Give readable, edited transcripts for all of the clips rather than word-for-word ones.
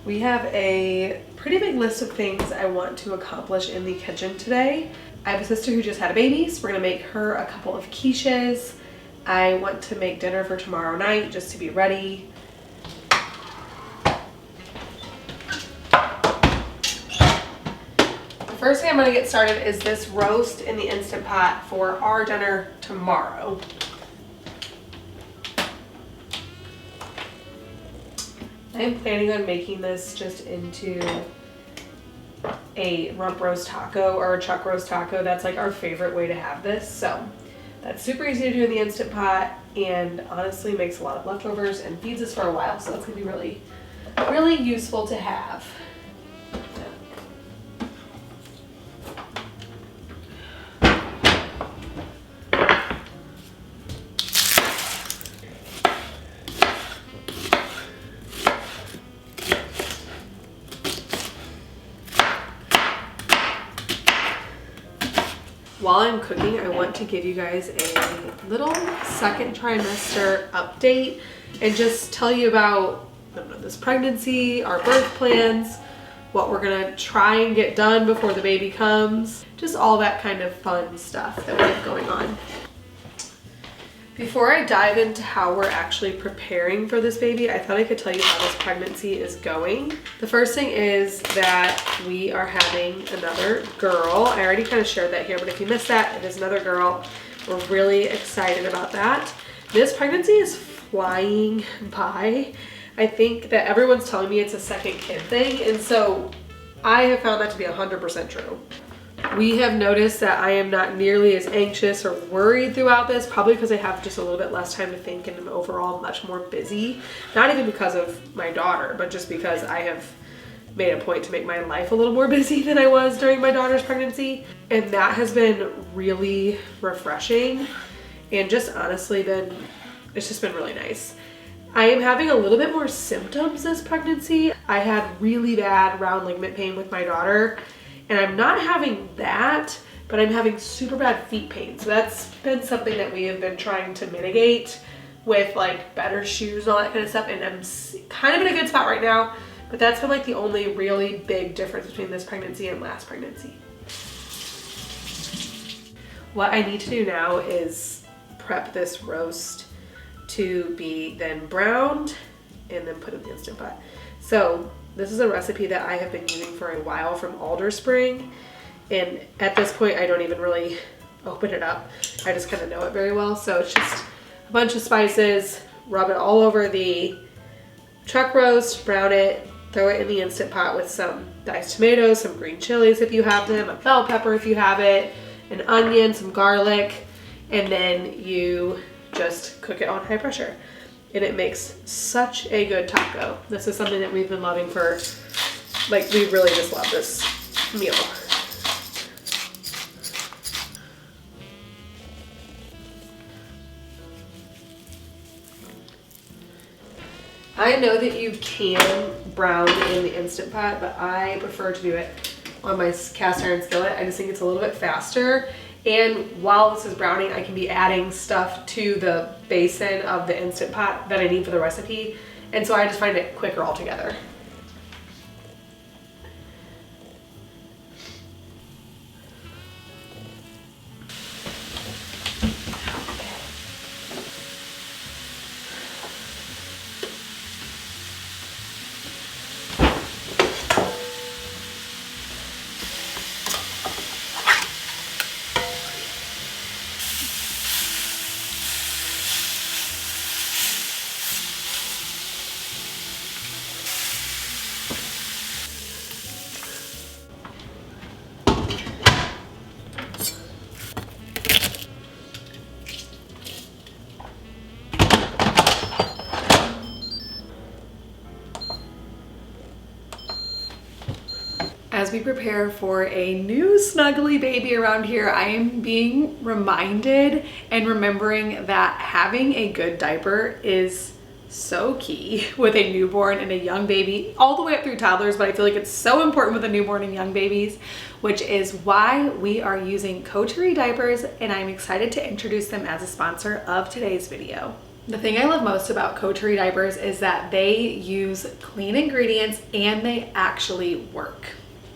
We have a pretty big list of things I want to accomplish in the kitchen today. I have a sister who just had a baby, so we're gonna make her a couple of quiches. I want to make dinner for tomorrow night just to be ready. The first thing I'm gonna get started is this roast in the Instant Pot for our dinner tomorrow. I'm planning on making this just into a rump roast taco or a chuck roast taco. That's like our favorite way to have this. So that's super easy to do in the Instant Pot and honestly makes a lot of leftovers and feeds us for a while. So that's gonna be really, really useful to have. While I'm cooking, I want to give you guys a little second trimester update and just tell you about this pregnancy, our birth plans, what we're gonna try and get done before the baby comes, just all that kind of fun stuff that we have going on. Before I dive into how we're actually preparing for this baby, I thought I could tell you how this pregnancy is going. The first thing is that we are having another girl. I already kind of shared that here, but if you missed that, it is another girl. We're really excited about that. This pregnancy is flying by. I think that everyone's telling me it's a second kid thing, and so I have found that to be 100% true. We have noticed that I am not nearly as anxious or worried throughout this, probably because I have just a little bit less time to think and am overall much more busy. Not even because of my daughter, but just because I have made a point to make my life a little more busy than I was during my daughter's pregnancy. And that has been really refreshing and just honestly it's just been really nice. I am having a little bit more symptoms this pregnancy. I had really bad round ligament pain with my daughter. And I'm not having that, but I'm having super bad feet pain. So that's been something that we have been trying to mitigate with like better shoes and all that kind of stuff. And I'm kind of in a good spot right now, but that's been like the only really big difference between this pregnancy and last pregnancy. What I need to do now is prep this roast to be then browned and then put in the Instant Pot. So this is a recipe that I have been using for a while from Alder Spring. And at this point, I don't even really open it up. I just kind of know it very well. So it's just a bunch of spices, rub it all over the chuck roast, brown it, throw it in the Instant Pot with some diced tomatoes, some green chilies if you have them, a bell pepper if you have it, an onion, some garlic, and then you just cook it on high pressure. And it makes such a good taco. This is something that we've been loving for, like, we really just love this meal. I know that you can brown in the Instant Pot, but I prefer to do it on my cast iron skillet. I just think it's a little bit faster. And while this is browning, I can be adding stuff to the basin of the Instant Pot that I need for the recipe. And so I just find it quicker altogether. As we prepare for a new snuggly baby around here, I am being reminded and remembering that having a good diaper is so key with a newborn and a young baby, all the way up through toddlers, but I feel like it's so important with a newborn and young babies, which is why we are using Coterie diapers, and I'm excited to introduce them as a sponsor of today's video. The thing I love most about Coterie diapers is that they use clean ingredients and they actually work.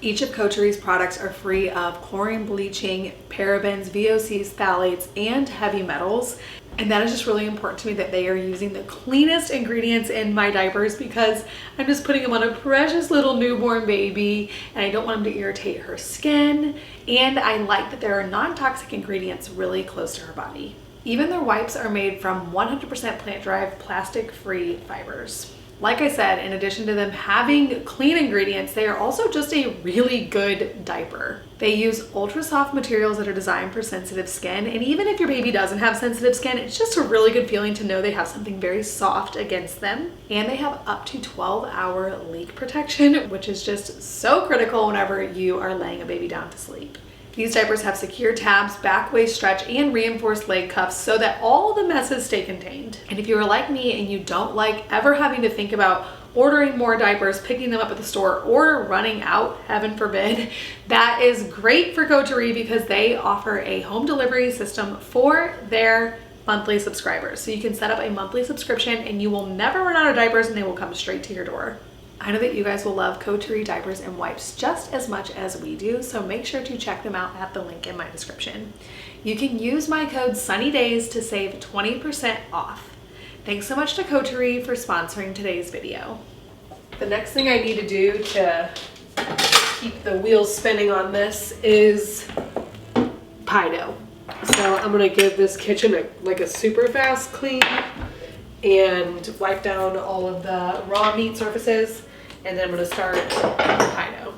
Each of Coterie's products are free of chlorine, bleaching, parabens, VOCs, phthalates, and heavy metals. And that is just really important to me that they are using the cleanest ingredients in my diapers because I'm just putting them on a precious little newborn baby and I don't want them to irritate her skin. And I like that there are non-toxic ingredients really close to her body. Even their wipes are made from 100% plant-derived plastic-free fibers. Like I said, in addition to them having clean ingredients, they are also just a really good diaper. They use ultra soft materials that are designed for sensitive skin. And even if your baby doesn't have sensitive skin, it's just a really good feeling to know they have something very soft against them. And they have up to 12-hour leak protection, which is just so critical whenever you are laying a baby down to sleep. These diapers have secure tabs, back waist stretch, and reinforced leg cuffs so that all the messes stay contained. And if you are like me and you don't like ever having to think about ordering more diapers, picking them up at the store, or running out, heaven forbid, that is great for Coterie because they offer a home delivery system for their monthly subscribers. So you can set up a monthly subscription and you will never run out of diapers and they will come straight to your door. I know that you guys will love Coterie diapers and wipes just as much as we do, so make sure to check them out at the link in my description. You can use my code SUNNYDAYS to save 20% off. Thanks so much to Coterie for sponsoring today's video. The next thing I need to do to keep the wheels spinning on this is pie dough. So I'm gonna give this kitchen a super fast clean and wipe down all of the raw meat surfaces. And then I'm going to start pie dough.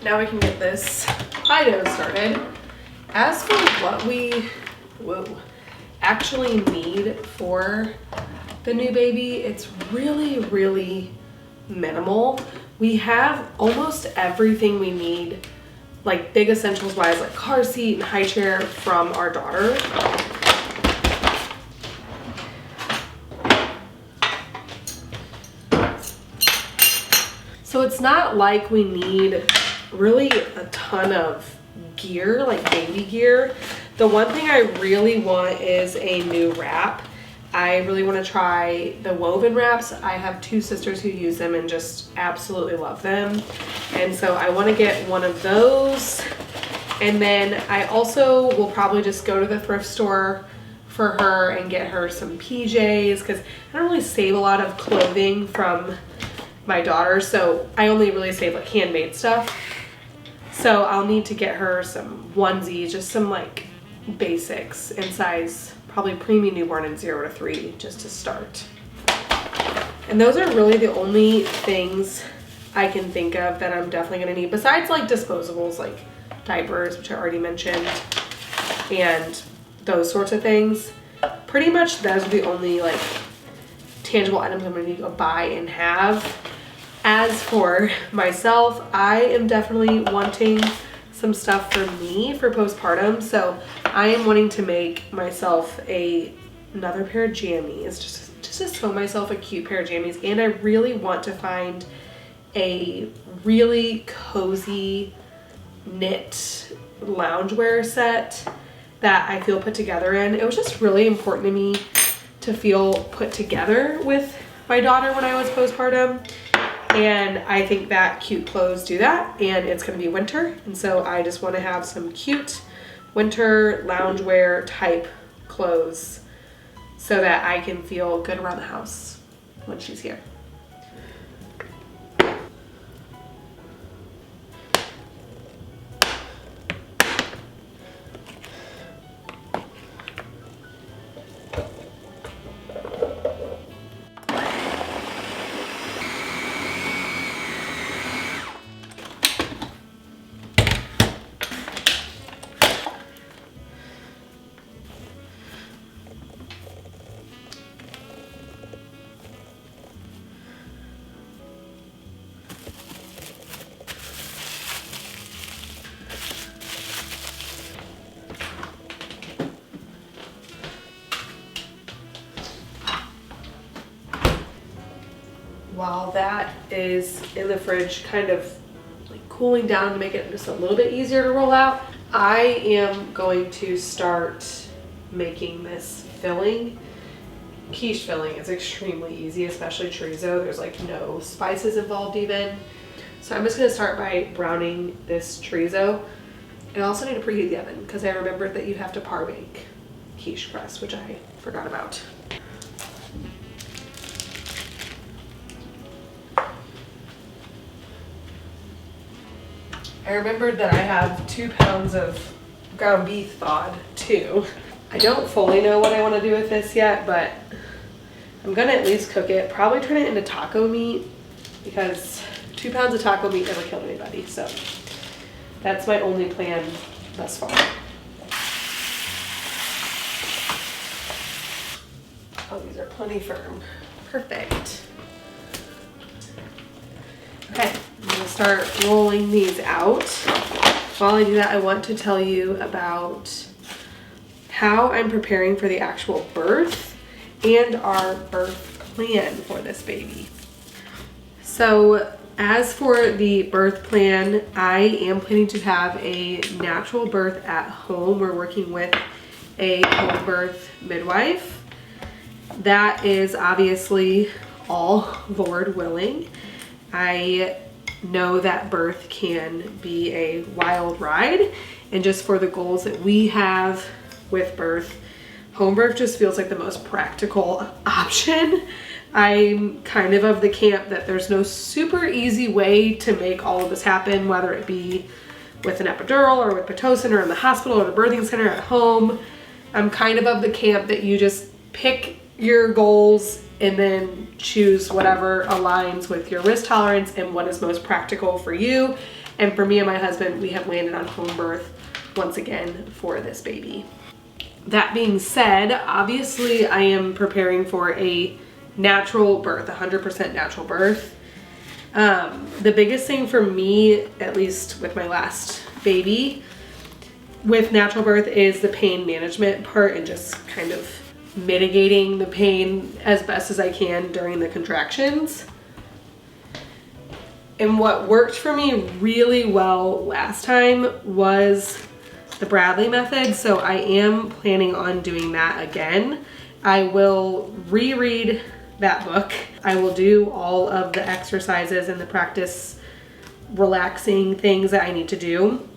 Now we can get this pie dough started. As for what we actually need for the new baby, it's really minimal. We have almost everything we need, like big essentials wise, like car seat and high chair from our daughter. So it's not like we need really a ton of gear, like baby gear. The one thing I really want is a new wrap. I really want to try the woven wraps. I have two sisters who use them and just absolutely love them. And so I want to get one of those. And then I also will probably just go to the thrift store for her and get her some PJs because I don't really save a lot of clothing from my daughter. So I only really save like handmade stuff. So I'll need to get her some onesies, just some like basics in size, probably preemie newborn and 0 to 3 just to start. And those are really the only things I can think of that I'm definitely gonna need besides like disposables like diapers, which I already mentioned, and those sorts of things. Pretty much those are the only like tangible items I'm gonna need to go buy and have. As for myself, I am definitely wanting some stuff for me for postpartum. So I am wanting to make myself another pair of jammies, just to sew myself a cute pair of jammies. And I really want to find a really cozy knit loungewear set that I feel put together in. It was just really important to me to feel put together with my daughter when I was postpartum. And I think that cute clothes do that, and it's gonna be winter. And so I just wanna have some cute winter loungewear type clothes so that I can feel good around the house when she's here. while that is in the fridge kind of like cooling down to make it just a little bit easier to roll out, I am going to start making this filling. Quiche filling is extremely easy, especially chorizo. There's like no spices involved even. So I'm just gonna start by browning this chorizo. I also need to preheat the oven because I remembered that you have to par bake quiche crust, which I forgot about. I remembered that I have 2 pounds of ground beef thawed too. I don't fully know what I want to do with this yet, but I'm gonna at least cook it. Probably turn it into taco meat because 2 pounds of taco meat never killed anybody. So that's my only plan thus far. Oh, these are plenty firm. Perfect. Okay, I'm gonna start rolling these out. While I do that, I want to tell you about how I'm preparing for the actual birth and our birth plan for this baby. So as for the birth plan, I am planning to have a natural birth at home. We're working with a home birth midwife. That is obviously all Lord willing. I know that birth can be a wild ride, and just for the goals that we have with birth, home birth just feels like the most practical option. I'm kind of the camp that there's no super easy way to make all of this happen, whether it be with an epidural or with Pitocin or in the hospital or the birthing center at home. I'm kind of the camp that you just pick your goals and then choose whatever aligns with your risk tolerance and what is most practical for you. And for me and my husband, we have landed on home birth once again for this baby. That being said, obviously I am preparing for a natural birth, 100% natural birth. The biggest thing for me, at least with my last baby, with natural birth is the pain management part and just kind of mitigating the pain as best as I can during the contractions. And what worked for me really well last time was the Bradley method, so I am planning on doing that again. I will reread that book. I will do all of the exercises and the practice relaxing things that I need to do.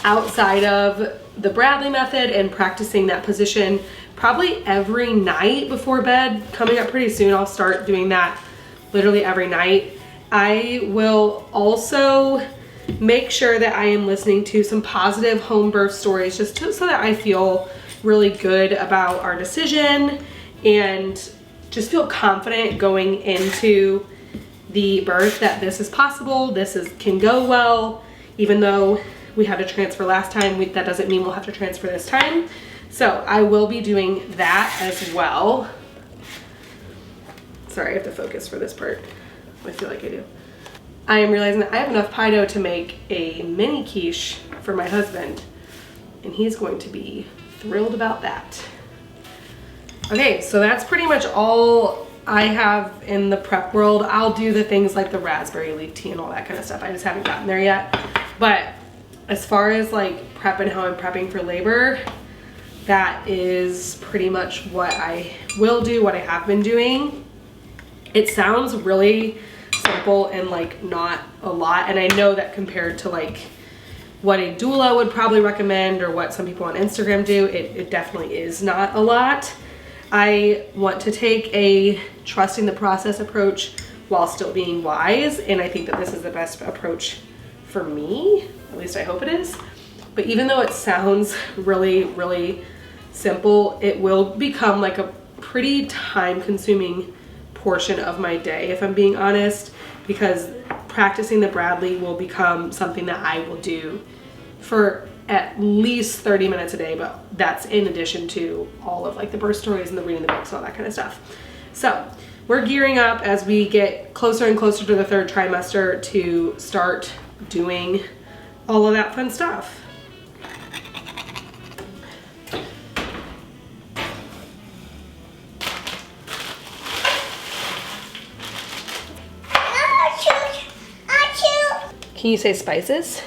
Outside of the Bradley method and practicing that position probably every night before bed, coming up pretty soon, I'll start doing that literally every night. I will also make sure that I am listening to some positive home birth stories just so that I feel really good about our decision and just feel confident going into the birth that this is possible, can go well, even though we had to transfer last time, that doesn't mean we'll have to transfer this time. So I will be doing that as well. Sorry, I have to focus for this part. I feel like I do. I am realizing that I have enough pie dough to make a mini quiche for my husband, and he's going to be thrilled about that. Okay, so that's pretty much all I have in the prep world. I'll do the things like the raspberry leaf tea and all that kind of stuff. I just haven't gotten there yet. But as far as like prep and how I'm prepping for labor, that is pretty much what I will do, what I have been doing. It sounds really simple and like not a lot, and I know that compared to like what a doula would probably recommend or what some people on Instagram do, it definitely is not a lot. I want to take a trusting the process approach while still being wise, and I think that this is the best approach for me. At least I hope it is. But even though it sounds really, really simple, it will become like a pretty time-consuming portion of my day, if I'm being honest, because practicing the Bradley will become something that I will do for at least 30 minutes a day, but that's in addition to all of like the birth stories and the reading the books and all that kind of stuff. So we're gearing up as we get closer and closer to the 3rd trimester to start doing all of that fun stuff. Can you say spices?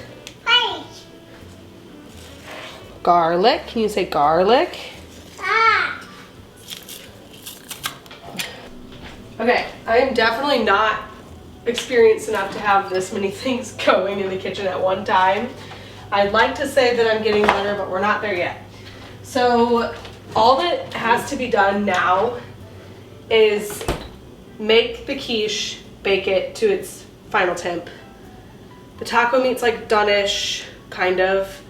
Garlic. Can you say garlic? Okay, I am definitely not experienced enough to have this many things going in the kitchen at one time. I'd like to say that I'm getting better, but we're not there yet. So all that has to be done now is make the quiche, bake it to its final temp. The taco meat's like done-ish, kind of,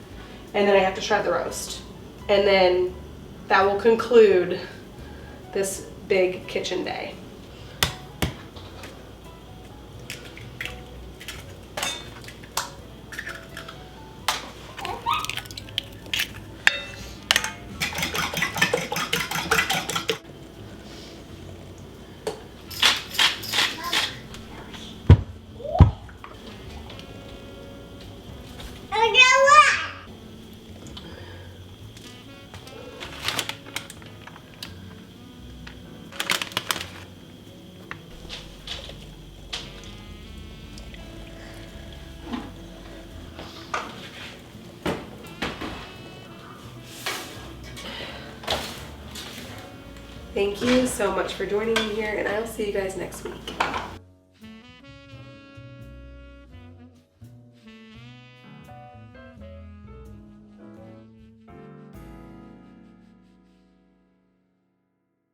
and then I have to shred the roast. And then that will conclude this big kitchen day. Thank you so much for joining me here, and I will see you guys next week.